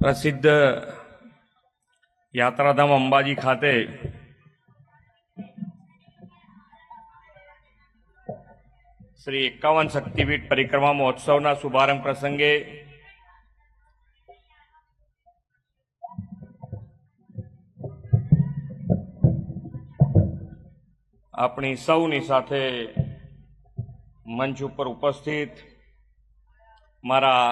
પ્રસિદ્ધ યાત્રાધામ અંબાજી ખાતે શ્રી 51 શક્તિપીઠ પરિક્રમા મહોત્સવના શુભારંભ પ્રસંગે આપણી સૌની સાથે મંચ ઉપર ઉપસ્થિત મારા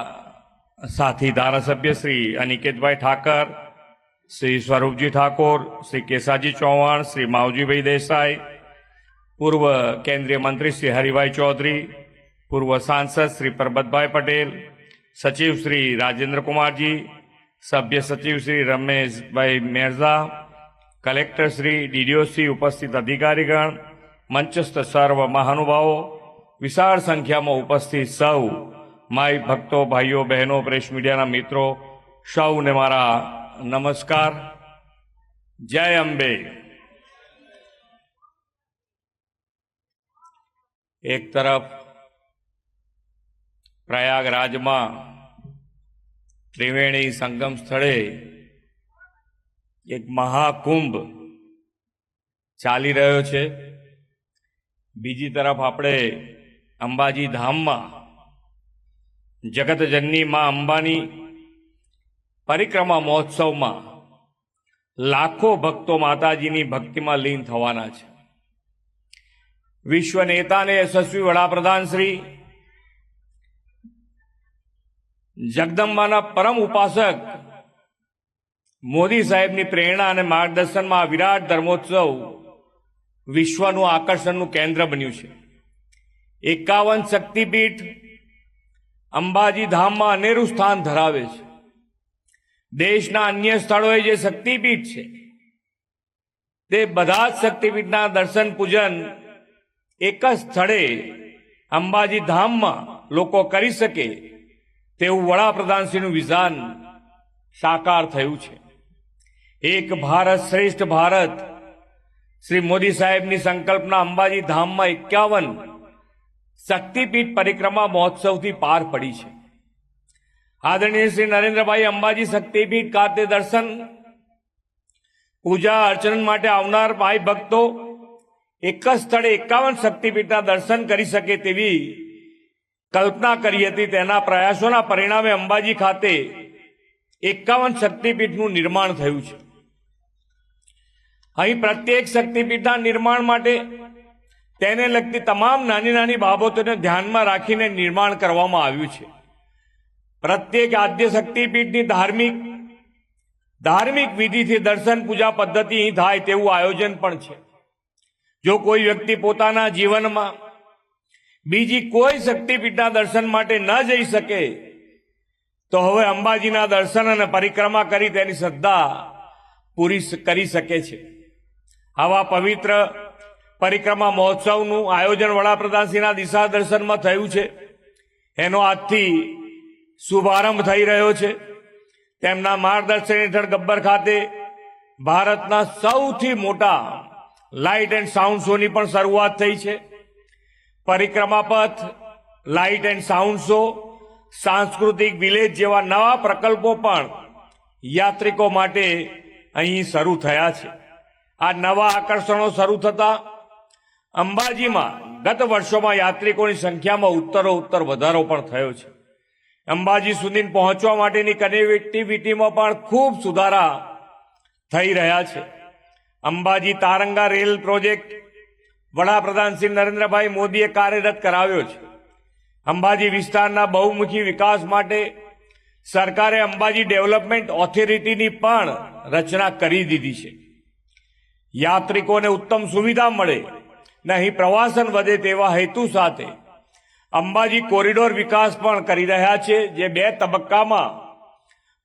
સાથી ધારાસભ્ય શ્રી અનિકેતભાઈ ઠાકર, શ્રી સ્વરૂપજી ઠાકોર, શ્રી કેસાજી ચૌહાણ, શ્રી માવજીભાઈ દેસાઈ, પૂર્વ કેન્દ્રીય મંત્રી શ્રી હરિભાઈ ચૌધરી, પૂર્વ સાંસદ શ્રી પરબતભાઈ પટેલ, સચિવ શ્રી રાજેન્દ્ર કુમારજી, સભ્ય સચિવ શ્રી રમેશભાઈ મેરઝા, કલેક્ટર શ્રી, ડીડીઓસી, ઉપસ્થિત અધિકારીગણ, મંચસ્થ સર્વ મહાનુભાવો, વિશાળ સંખ્યામાં ઉપસ્થિત સૌ માય ભક્તો, ભાઈઓ બહેનો, પ્રેસ મીડિયાના મિત્રો, સૌને મારા નમસ્કાર. જય અંબે. એક તરફ પ્રયાગરાજમાં ત્રિવેણી સંગમ સ્થળે એક મહાકુંભ ચાલી રહ્યો છે, બીજી તરફ આપણે અંબાજી ધામમાં જગતજનની મા અંબાની પરિક્રમા મહોત્સવમાં લાખો ભક્તો માતાજીની ભક્તિમાં લીન થવાના છે. વિશ્વ નેતા અને યશસ્વી વડાપ્રધાન શ્રી જગદંબાના પરમ ઉપાસક મોદી સાહેબની પ્રેરણા અને માર્ગદર્શનમાં આ વિરાટ ધર્મોત્સવ વિશ્વનું આકર્ષણનું કેન્દ્ર બન્યું છે. 51 શક્તિપીઠ અંબાજી ધામમાં અનેરું સ્થાન ધરાવે છે. દેશના અન્ય સ્થળોએ જે શક્તિપીઠ છે તે બધા જ શક્તિપીઠના દર્શન પૂજન એક જ સ્થળે અંબાજી ધામમાં લોકો કરી શકે તેવું વડાપ્રધાનશ્રીનું વિઝન સાકાર થયું છે. એક ભારત શ્રેષ્ઠ ભારત શ્રી મોદી સાહેબની સંકલ્પના અંબાજી ધામમાં 51 શક્તિપીઠ પરિક્રમા મહોત્સવથી પાર પડી છે. આદરણીય શ્રી નરેન્દ્રભાઈ અંબાજી શક્તિપીઠ ખાતે દર્શન પૂજા અર્ચન માટે આવનાર ભાઈ ભક્તો એક જ સ્થળે 51 શક્તિપીઠના દર્શન કરી શકે તેવી કલ્પના કરી હતી. તેના પ્રયાસોના પરિણામે અંબાજી ખાતે 51 શક્તિપીઠનું નિર્માણ થયું છે. અહીં પ્રત્યેક શક્તિપીઠના નિર્માણ માટે તેને લગતી તમામ નાની નાની બાબતોને ધ્યાનમાં રાખીને નિર્માણ કરવામાં આવ્યું છે. પ્રત્યેક આદ્ય શક્તિપીઠની ધાર્મિક વિધિથી દર્શન પૂજા પદ્ધતિ અહીં થાય તેવું આયોજન પણ છે. જો કોઈ વ્યક્તિ પોતાના જીવનમાં બીજી કોઈ શક્તિપીઠના દર્શન માટે ન જઈ શકે તો હવે અંબાજીના દર્શન અને પરિક્રમા કરી તેની શ્રદ્ધા પૂરી કરી શકે છે. આવા પવિત્ર પરિક્રમા મહોત્સવનું આયોજન વડાપ્રધાનશ્રીના દિશા દર્શનમાં થયું છે. એનો આજથી શુભારંભ થઈ રહ્યો છે. તેમના માર્ગદર્શન હેઠળ ગબ્બર ખાતે ભારતના સૌથી મોટા લાઇટ એન્ડ સાઉન્ડ શોની પણ શરૂઆત થઈ છે. પરિક્રમા પથ, લાઇટ એન્ડ સાઉન્ડ શો, સાંસ્કૃતિક વિલેજ જેવા નવા પ્રકલ્પો પણ યાત્રિકો માટે અહીં શરૂ થયા છે. આ નવા આકર્ષણો શરૂ થતા અંબાજીમાં ગત વર્ષોમાં યાત્રિકોની સંખ્યામાં ઉત્તરોત્તર વધારો પણ થયો છે. અંબાજી સુધી પહોંચવા માટેની કનેક્ટિવિટીમાં પણ ખૂબ સુધારા થઈ રહ્યા છે. અંબાજી તારંગા રેલ પ્રોજેક્ટ વડાપ્રધાન શ્રી નરેન્દ્રભાઈ મોદીએ કાર્યરત કરાવ્યો છે. અંબાજી વિસ્તારના બહુમુખી વિકાસ માટે સરકારે અંબાજી ડેવલપમેન્ટ ઓથોરિટીની પણ રચના કરી દીધી છે. યાત્રિકોને ઉત્તમ સુવિધા મળે ને અહીં પ્રવાસન વધે તેવા હેતુ સાથે અંબાજી કોરિડોર વિકાસ પણ કરી રહ્યા છે, જે 2 તબક્કામાં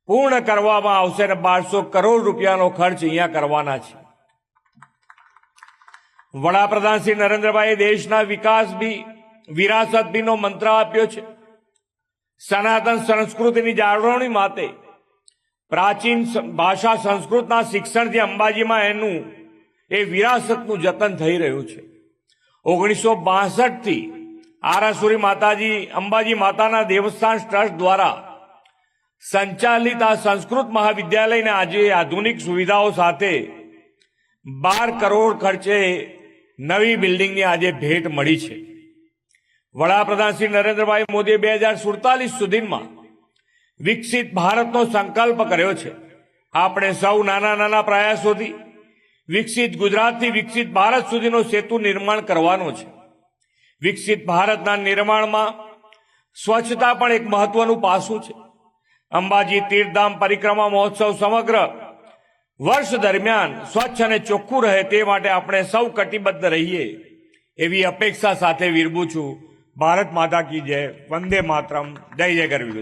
પૂર્ણ કરવામાં આવશે અને 1200 કરોડ રૂપિયાનો ખર્ચ અહીંયા કરવાના છે. વડાપ્રધાન શ્રી નરેન્દ્રભાઈએ દેશના વિરાસત બીનો મંત્ર આપ્યો છે. સનાતન સંસ્કૃતિની જાળવણી માટે પ્રાચીન ભાષા સંસ્કૃતના શિક્ષણથી અંબાજીમાં એનું એ વિરાસતનું જતન થઈ રહ્યું છે. 1962થી આરાસુરી માતાજી અંબાજી માતાના દેવસ્થાન ટ્રસ્ટ દ્વારા સંચાલિત આ સંસ્કૃત મહાવિદ્યાલયને આજે આધુનિક સુવિધાઓ સાથે 12 કરોડ ખર્ચે નવી બિલ્ડિંગની આજે ભેટ મળી છે. વડાપ્રધાન શ્રી નરેન્દ્રભાઈ મોદીએ 2047 સુધીમાં વિકસિત ભારતનો સંકલ્પ કર્યો છે. આપણે સૌ નાના નાના પ્રયાસોથી વિકસિત ગુજરાતથી વિકસિત ભારત સુધીનો સેતુ નિર્માણ કરવાનો છે. વિકસિત ભારતના નિર્માણમાં સ્વચ્છતા પણ એક મહત્વનું પાસું છે. અંબાજી તીર્થધામ પરિક્રમા મહોત્સવ સમગ્ર વર્ષ દરમિયાન સ્વચ્છ અને ચોખ્ખું રહે તે માટે આપણે સૌ કટિબદ્ધ રહીએ એવી અપેક્ષા સાથે વિરમું છું. ભારત માતા કી જય. વંદે માતરમ. જય જય ગરવી.